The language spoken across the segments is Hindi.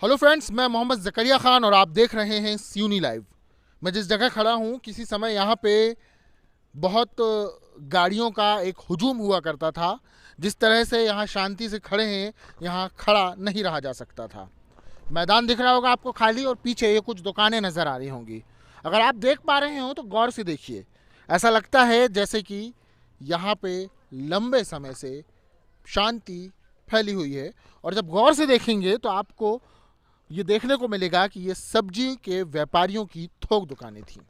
हेलो फ्रेंड्स, मैं मोहम्मद ज़करिया ख़ान और आप देख रहे हैं सियूनी लाइव। मैं जिस जगह खड़ा हूँ, किसी समय यहाँ पे बहुत गाड़ियों का एक हुजूम हुआ करता था। जिस तरह से यहाँ शांति से खड़े हैं, यहाँ खड़ा नहीं रहा जा सकता था। मैदान दिख रहा होगा आपको खाली, और पीछे ये कुछ दुकानें नज़र आ रही होंगी। अगर आप देख पा रहे हो तो गौर से देखिए। ऐसा लगता है जैसे कि यहाँ पे लंबे समय से शांति फैली हुई है, और जब गौर से देखेंगे तो आपको ये देखने को मिलेगा कि ये सब्जी के व्यापारियों की थोक दुकानें थीं।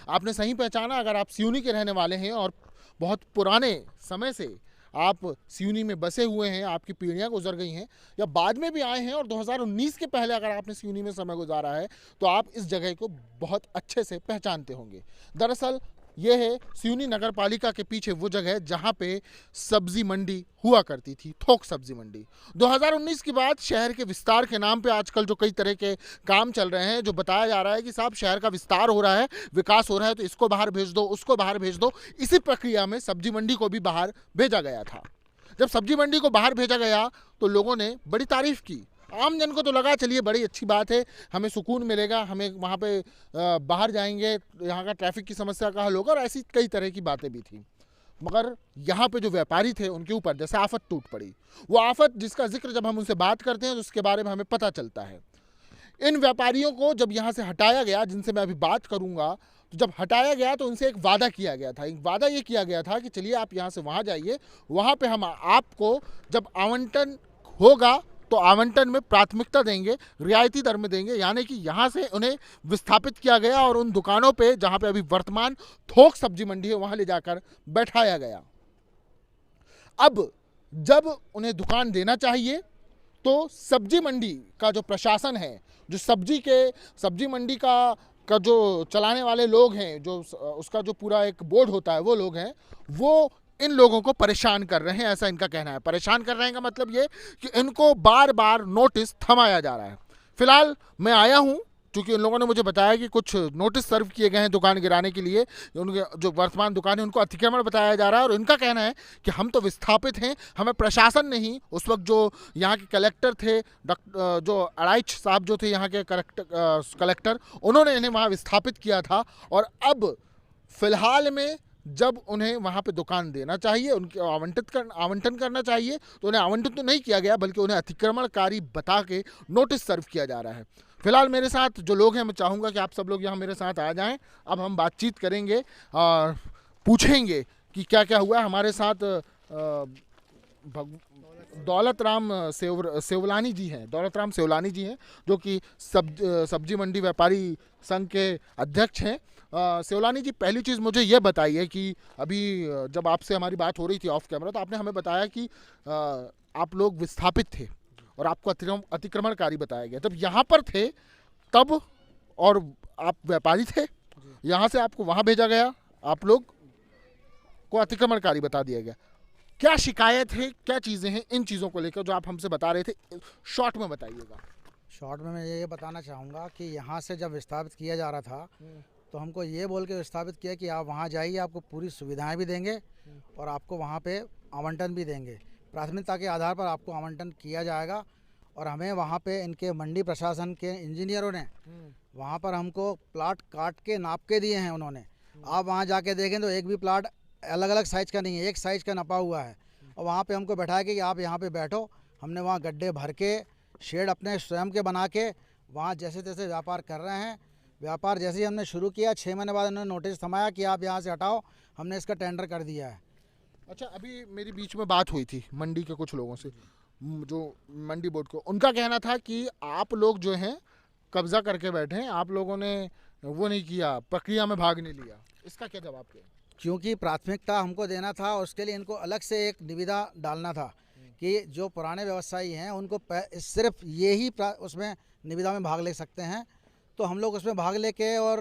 आपने सही पहचाना। अगर आप सियूनी के रहने वाले हैं और बहुत पुराने समय से आप सियूनी में बसे हुए हैं, आपकी पीढ़ियां गुजर गई हैं, या बाद में भी आए हैं और 2019 के पहले अगर आपने सियूनी में समय गुजारा है, तो आप इस जगह को बहुत अच्छे से पहचानते होंगे। दरअसल ये है सियूनी नगर पालिका के पीछे वो जगह जहाँ पे सब्जी मंडी हुआ करती थी, थोक सब्जी मंडी। 2019 के बाद शहर के विस्तार के नाम पे आजकल जो कई तरह के काम चल रहे हैं, जो बताया जा रहा है कि साहब शहर का विस्तार हो रहा है, विकास हो रहा है, तो इसको बाहर भेज दो, उसको बाहर भेज दो। इसी प्रक्रिया में सब्जी मंडी को भी बाहर भेजा गया था। जब सब्जी मंडी को बाहर भेजा गया तो लोगों ने बड़ी तारीफ की। आम जन को तो लगा चलिए बड़ी अच्छी बात है, हमें सुकून मिलेगा, हमें वहाँ पे बाहर जाएंगे, यहाँ का ट्रैफिक की समस्या का हल होगा, और ऐसी कई तरह की बातें भी थी। मगर यहाँ पे जो व्यापारी थे उनके ऊपर जैसे आफत टूट पड़ी। वो आफत जिसका जिक्र जब हम उनसे बात करते हैं तो उसके बारे में हमें पता चलता है। इन व्यापारियों को जब यहाँ से हटाया गया, जिनसे मैं अभी बात करूँगा, तो जब हटाया गया तो उनसे एक वादा किया गया था। एक वादा ये किया गया था कि चलिए आप यहाँ से वहाँ जाइए, वहाँ पे हम आपको जब आवंटन होगा तो आवंटन में प्राथमिकता देंगे, रियायती दर में देंगे। यानी कि यहाँ से उन्हें विस्थापित किया गया और उन दुकानों पे जहाँ पे अभी वर्तमान थोक सब्जी मंडी है वहाँ ले जाकर बैठाया गया। अब जब उन्हें दुकान देना चाहिए तो सब्जी मंडी का जो प्रशासन है, जो सब्जी मंडी का जो चलाने वाले लोग हैं, जो उसका जो पूरा एक बोर्ड होता है, वो लोग हैं, वो इन लोगों को परेशान कर रहे हैं, ऐसा इनका कहना है। परेशान कर रहे हैं का मतलब ये कि इनको बार बार नोटिस थमाया जा रहा है। फिलहाल मैं आया हूं क्योंकि उन लोगों ने मुझे बताया कि कुछ नोटिस सर्व किए गए हैं दुकान गिराने के लिए। उनके जो वर्तमान दुकान है उनको अतिक्रमण बताया जा रहा है, और इनका कहना है कि हम तो विस्थापित हैं, हमें प्रशासन ने ही, उस वक्त जो यहाँ के कलेक्टर थे, जो अड़ाइच साहब जो थे यहाँ के कलेक्टर, उन्होंने इन्हें वहाँ विस्थापित किया था। और अब फिलहाल में जब उन्हें वहाँ पे दुकान देना चाहिए, उनके आवंटन करना चाहिए, तो उन्हें आवंटन तो नहीं किया गया, बल्कि उन्हें अतिक्रमणकारी बता के नोटिस सर्व किया जा रहा है। फिलहाल मेरे साथ जो लोग हैं, मैं चाहूँगा कि आप सब लोग यहाँ मेरे साथ आ जाएं। अब हम बातचीत करेंगे और पूछेंगे कि क्या क्या हुआ। हमारे साथ दौलत राम सेवलानी जी हैं। दौलत राम सेवलानी जी हैं जो कि सब्जी मंडी व्यापारी संघ के अध्यक्ष हैं। सेवलानी जी, पहली चीज़ मुझे ये बताइए कि अभी जब आपसे हमारी बात हो रही थी ऑफ कैमरा, तो आपने हमें बताया कि आप लोग विस्थापित थे और आपको अतिक्रमणकारी बताया गया। जब यहाँ पर थे तब, और आप व्यापारी थे, यहाँ से आपको वहाँ भेजा गया, आप लोग को अतिक्रमणकारी बता दिया गया। क्या शिकायत है, क्या चीज़ें हैं इन चीज़ों को लेकर जो आप हमसे बता रहे थे, शॉर्ट में बताइएगा। शॉर्ट में मैं ये बताना चाहूँगा कि यहाँ से जब विस्थापित किया जा रहा था तो हमको ये बोल के विस्थापित किया कि आप वहाँ जाइए, आपको पूरी सुविधाएं भी देंगे और आपको वहाँ पे आवंटन भी देंगे। प्राथमिकता के आधार पर आपको आवंटन किया जाएगा। और हमें वहाँ पे इनके मंडी प्रशासन के इंजीनियरों ने वहाँ पर हमको प्लाट काट के नाप के दिए हैं उन्होंने। आप वहाँ जाके देखें तो एक भी प्लाट अलग अलग साइज़ का नहीं है, एक साइज़ का नपा हुआ है। और वहाँ पे हमको बैठाया कि आप यहाँ पे बैठो। हमने वहाँ गड्ढे भर के, शेड अपने स्वयं के बना के वहाँ जैसे तैसे व्यापार कर रहे हैं। व्यापार जैसे ही हमने शुरू किया, 6 महीने बाद उन्होंने नोटिस थमाया कि आप यहाँ से हटाओ। हमने इसका टेंडर कर दिया है। अच्छा, अभी मेरी बीच में बात हुई थी मंडी के कुछ लोगों से, जो मंडी बोर्ड को, उनका कहना था कि आप लोग जो हैं कब्जा करके बैठे हैं, आप लोगों ने वो नहीं किया, प्रक्रिया में भाग नहीं लिया। इसका क्या जवाब है? क्योंकि प्राथमिकता हमको देना था, उसके लिए इनको अलग से एक निविदा डालना था कि जो पुराने व्यवसायी हैं उनको सिर्फ ये ही उसमें निविदा में भाग ले सकते हैं, तो हम लोग उसमें भाग लेके और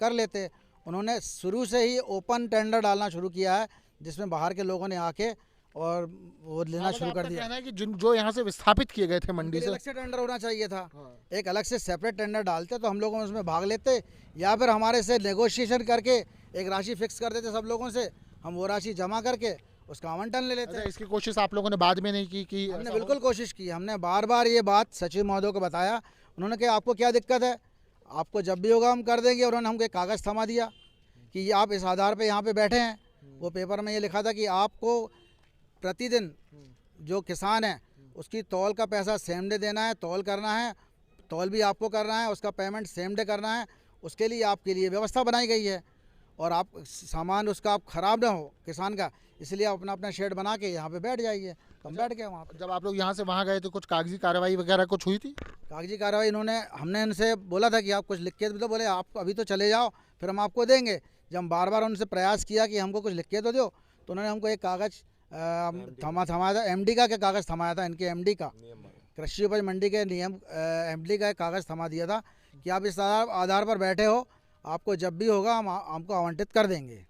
कर लेते। उन्होंने शुरू से ही ओपन टेंडर डालना शुरू किया है, जिसमें बाहर के लोगों ने आके और वो लेना शुरू कर दिया। कहना है कि जो यहाँ से विस्थापित किए गए थे मंडी से, अलग से टेंडर होना चाहिए था। एक अलग से सेपरेट टेंडर डालते तो हम लोगों उसमें भाग लेते, या फिर हमारे से नेगोशिएशन करके एक राशि फिक्स कर देते सब लोगों से, हम वो राशि जमा करके उसका आवंटन ले लेते हैं। इसकी कोशिश आप लोगों ने बाद में नहीं की? हमने बिल्कुल कोशिश की। हमने बार बार ये बात सचिव महोदय को बताया, उन्होंने कहा आपको क्या दिक्कत है, आपको जब भी होगा हम कर देंगे। उन्होंने हमको एक कागज़ थमा दिया कि ये आप इस आधार पे यहाँ पे बैठे हैं। वो पेपर में ये लिखा था कि आपको प्रतिदिन जो किसान है उसकी तौल का पैसा सेम डे देना है, तौल करना है, तौल भी आपको करना है, उसका पेमेंट सेम डे करना है। उसके लिए आपके लिए व्यवस्था बनाई गई है और आप सामान उसका आप ख़राब ना हो किसान का, इसलिए आप अपना अपना शेड बना के यहाँ पे बैठ जाइए। तो हम बैठ गए वहाँ पे। जब आप लोग यहाँ से वहाँ गए तो कुछ कागजी कार्रवाई वगैरह कुछ हुई थी? कागजी कार्रवाई हमने उनसे बोला था कि आप कुछ लिख के दो, बोले आप अभी तो चले जाओ फिर हम आपको देंगे। जब हम बार बार उनसे प्रयास किया कि हमको कुछ लिख के तो दो, तो उन्होंने हमको एक कागज़ थमाया था, एमडी का क्या कागज़ थमाया था, इनके एमडी का, कृषि उपज मंडी के नियम एमडी का एक कागज़ थमा दिया था कि आप इस आधार पर बैठे हो, आपको जब भी होगा हम आपको आवंटित कर देंगे।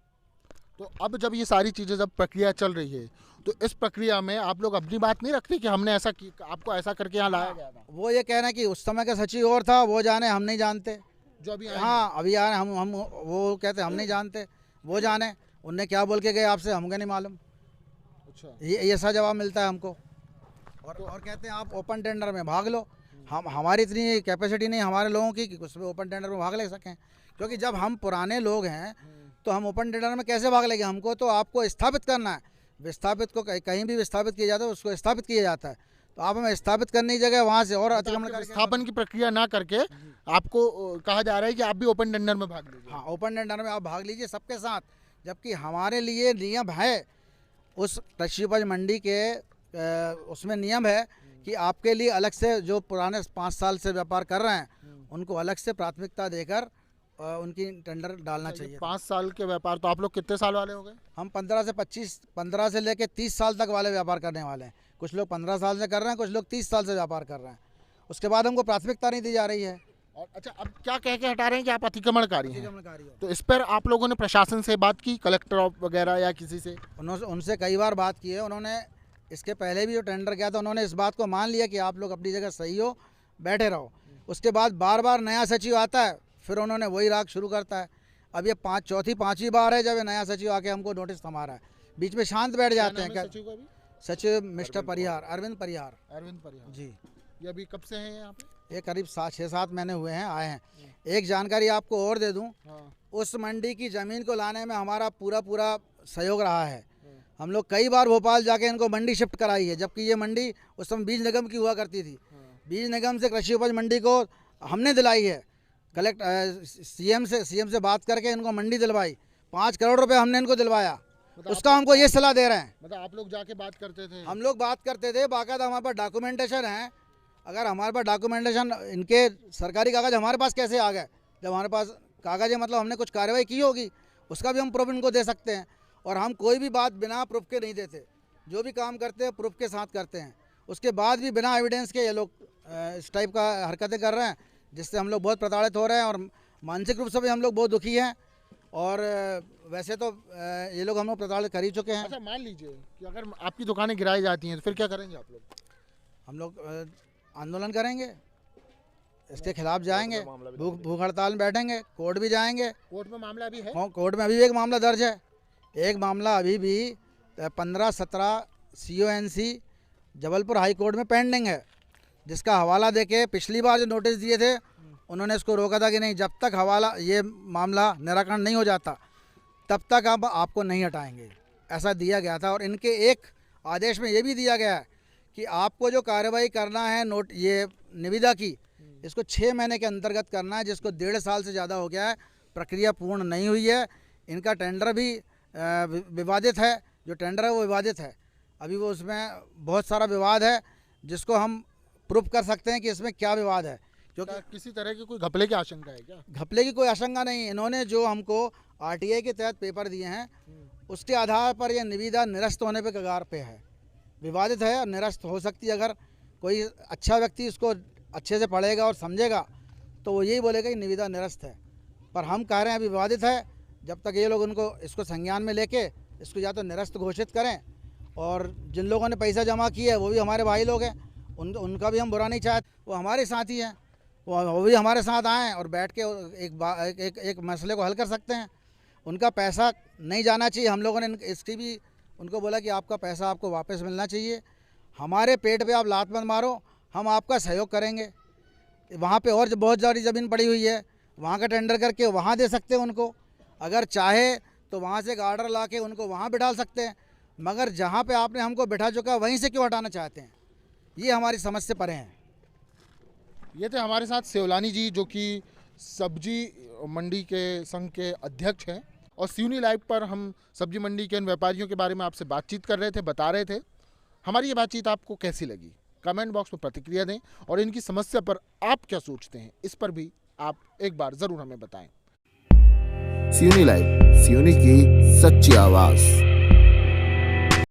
तो अब जब ये सारी चीज़ें जब प्रक्रिया चल रही है तो इस प्रक्रिया में आप लोग अपनी बात नहीं रखते कि हमने ऐसा आपको ऐसा करके यहाँ लाया गया था? वो ये कह रहे हैं कि उस समय का सचिव और था, वो जाने, हम नहीं जानते। जो अभी हाँ अभी आ रहे हैं, हम वो कहते हम नहीं जानते, वो जाने उनने क्या बोल के गए आपसे, हमको नहीं मालूम। अच्छा, ये ऐसा जवाब मिलता है हमको। और कहते हैं आप ओपन टेंडर में भाग लो। हमारी इतनी कैपेसिटी नहीं हमारे लोगों की कि उसमें ओपन टेंडर में भाग ले सकें, क्योंकि जब हम पुराने लोग हैं तो हम ओपन टेंडर में कैसे भाग लेंगे। हमको तो आपको स्थापित करना है, विस्थापित को कहीं भी विस्थापित किया जाता है उसको स्थापित किया जाता है। तो आप हमें स्थापित करने की जगह वहाँ से और अतिक्रमण करके स्थापन की प्रक्रिया ना करके आपको कहा जा रहा है कि आप भी ओपन टेंडर में भाग लीजिए। हाँ ओपन टेंडर में आप भाग लीजिए सबके साथ, जबकि हमारे लिए नियम है, उस कृषि उपज मंडी के उसमें नियम है कि आपके लिए अलग से जो पुराने 5 साल से व्यापार कर रहे हैं उनको अलग से प्राथमिकता देकर उनकी टेंडर डालना चाहिए। 5 साल के व्यापार, तो आप लोग कितने साल वाले हो गए? हम 15 से लेकर 30 साल तक वाले व्यापार करने वाले हैं। कुछ लोग 15 साल से कर रहे हैं, कुछ लोग 30 साल से व्यापार कर रहे हैं। उसके बाद हमको प्राथमिकता नहीं दी जा रही है। और अच्छा, अब क्या कह के हटा रहे हैं कि आप अतिक्रमणकारी हैं? अतिक्रमणकारी हो। तो इस पर आप लोगों ने प्रशासन से बात की, कलेक्टर वगैरह या किसी से? उनसे कई बार बात की है। उन्होंने इसके पहले भी जो टेंडर किया था उन्होंने इस बात को मान लिया कि आप लोग अपनी जगह सही हो, बैठे रहो। उसके बाद बार बार नया सचिव आता है, फिर उन्होंने वही राग शुरू करता है। अब ये पाँचवीं बार है जब ये नया सचिव आके हमको नोटिस थमा रहा है। बीच में शांत बैठ जाते हैं। सचिव मिस्टर परिहार, अरविंद परिहार जी। ये अभी कब से हैं यहाँ पे? ये करीब 6-7 महीने हुए हैं आए हैं। एक जानकारी आपको और दे दूं, उस मंडी की ज़मीन को लाने में हमारा पूरा सहयोग रहा है। हम लोग कई बार भोपाल जाके इनको मंडी शिफ्ट कराई है, जबकि ये मंडी उस समय बीज निगम की हुआ करती थी। बीज निगम से कृषि उपज मंडी को हमने दिलाई है। सीएम से बात करके इनको मंडी दिलवाई, 5 करोड़ रुपए हमने इनको दिलवाया। उसका हमको ये सलाह दे रहे हैं। मतलब आप लोग जाके बात करते थे? हम लोग बात करते थे, बाकायदा हमारे पास डॉक्यूमेंटेशन है। अगर हमारे पास डॉक्यूमेंटेशन, इनके सरकारी कागज़ हमारे पास कैसे आ गए? जब हमारे पास कागज़ है मतलब हमने कुछ कार्रवाई की होगी, उसका भी हम प्रूफ इनको दे सकते हैं। और हम कोई भी बात बिना प्रूफ के नहीं देते, जो भी काम करते हैं प्रूफ के साथ करते हैं। उसके बाद भी बिना एविडेंस के ये लोग इस टाइप का हरकतें कर रहे हैं, जिससे हम लोग बहुत प्रताड़ित हो रहे हैं और मानसिक रूप से भी हम लोग बहुत दुखी हैं। और वैसे तो ये लोग हम लोग प्रताड़ित कर ही चुके हैं। अच्छा, मान लीजिए कि अगर आपकी दुकानें गिराई जाती हैं तो फिर क्या करेंगे आप लोग? हम लोग आंदोलन करेंगे, इसके खिलाफ जाएंगे, भूख हड़ताल में बैठेंगे, कोर्ट भी जाएंगे। कोर्ट में मामला अभी है? हाँ, कोर्ट में अभी भी एक मामला दर्ज है। एक मामला अभी भी 15-17 CONC जबलपुर हाई कोर्ट में पेंडिंग है, जिसका हवाला देके पिछली बार जो नोटिस दिए थे उन्होंने इसको रोका था कि नहीं, जब तक हवाला ये मामला निराकरण नहीं हो जाता तब तक हम आपको नहीं हटाएंगे, ऐसा दिया गया था। और इनके एक आदेश में ये भी दिया गया है कि आपको जो कार्रवाई करना है ये निविदा की, इसको 6 महीने के अंतर्गत करना है, जिसको 1.5 साल से ज़्यादा हो गया है, प्रक्रिया पूर्ण नहीं हुई है। इनका टेंडर भी विवादित है, जो टेंडर है वो विवादित है। अभी वो उसमें बहुत सारा विवाद है, जिसको हम प्रूफ कर सकते हैं कि इसमें क्या विवाद है। क्योंकि किसी तरह की कोई घपले की आशंका है क्या? घपले की कोई आशंका नहीं। इन्होंने जो हमको RTI के तहत पेपर दिए हैं, उसके आधार पर यह निविदा निरस्त होने पे कगार पे है, विवादित है और निरस्त हो सकती है। अगर कोई अच्छा व्यक्ति इसको अच्छे से पढ़ेगा और समझेगा तो वो यही बोलेगा कि निविदा निरस्त है। पर हम कह रहे हैं अभी विवादित है। जब तक ये लोग इसको संज्ञान में लेके इसको या तो निरस्त घोषित करें, और जिन लोगों ने पैसा जमा किया है वो भी हमारे भाई लोग हैं, उनका भी हम बुरा नहीं चाहते। वो हमारे साथी हैं, वो भी हमारे साथ आएँ और बैठ के एक मसले को हल कर सकते हैं। उनका पैसा नहीं जाना चाहिए। हम लोगों ने इसकी भी उनको बोला कि आपका पैसा आपको वापस मिलना चाहिए। हमारे पेट पे आप लात मत मारो, हम आपका सहयोग करेंगे। वहाँ पे और बहुत सारी ज़मीन पड़ी हुई है, वहाँ का टेंडर करके वहाँ दे सकते हैं उनको। अगर चाहे तो वहाँ से एक आर्डर ला के उनको वहाँ बिठा सकते हैं, मगर जहाँ पे आपने हमको बिठा चुका वहीं से क्यों हटाना चाहते हैं? ये हमारी समझ से परे हैं। ये थे हमारे साथ सेवलानी जी, जो कि सब्जी मंडी के संघ के अध्यक्ष हैं, और सिवनी लाइव पर हम सब्जी मंडी के इन व्यापारियों के बारे में आपसे बातचीत कर रहे थे, बता रहे थे। हमारी ये बातचीत आपको कैसी लगी? कमेंट बॉक्स में प्रतिक्रिया दें, और इनकी समस्या पर आप क्या सोचते हैं इस पर भी आप एक बार ज़रूर हमें बताएं। सिवनी लाइव, सिवनी की सच्ची आवाज़।